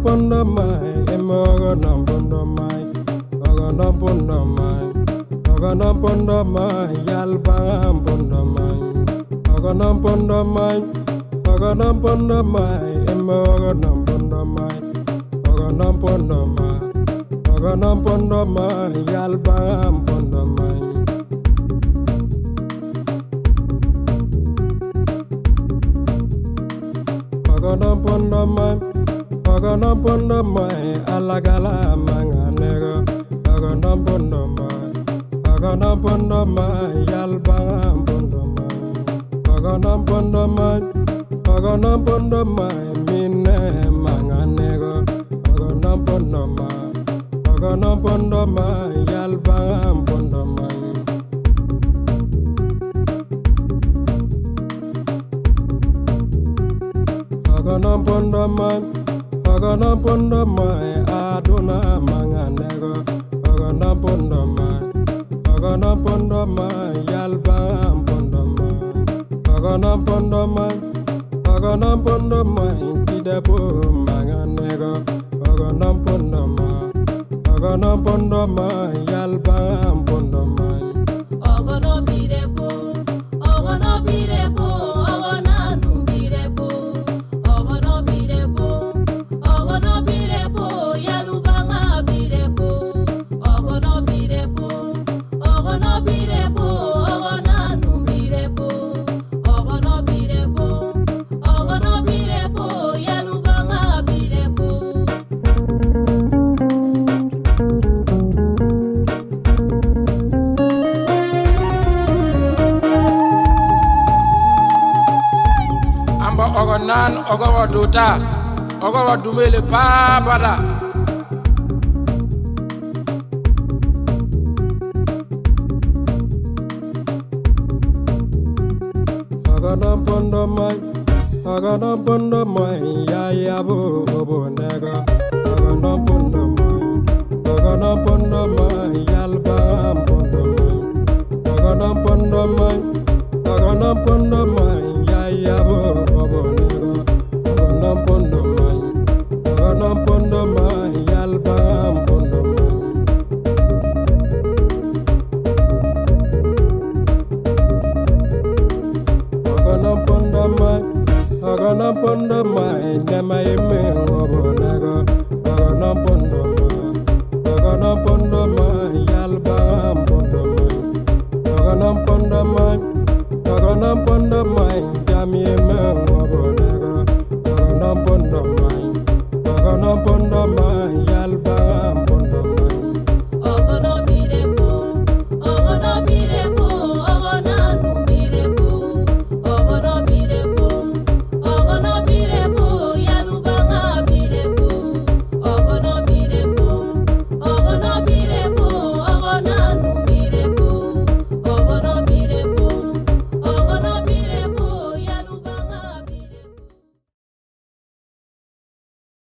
podomɔi, Aimé ògɔnɔ podomɔi, ògɔnɔ podomɔi, ògɔnɔ podomɔi, yalbang podomɔi, ògɔnɔ podomɔi, ògɔnɔ podomɔi, Aimé ògɔnɔ podomɔi, ògɔnɔ podomɔi, ògɔnɔ podomɔi, yalbang podomɔi. Ògɔnɔ podomɔi, alagala manganego, ògɔnɔ podomɔi, yalbang podomɔi, ògɔnɔ podomɔi, mine manganego, ògɔnɔ podomɔi, yalbang podomɔi. Ògɔnɔ podomɔi, aduna manganego, ògɔnɔ podomɔi, yalbang podomɔi, ògɔnɔ podomɔi, kidepo manganego, ògɔnɔ podomɔi, yalbang podomɔi. Ògɔnɔ birepo, ògɔnɔ birepo, ògɔnɔ nu birepo, ògɔnɔ birepo, ògɔnɔ birepo, yalubanga birepo, ògɔnɔ birepo, ògɔnɔ birepo, ògɔnɔ nu birepo, ògɔnɔ birepo, ògɔnɔ birepo, yalubanga birepo. Amba ogonan ogowa duta ogowa dumele pa bada Ògɔnɔ podomɔi, yayabo obonego, ògɔnɔ podomɔi, yal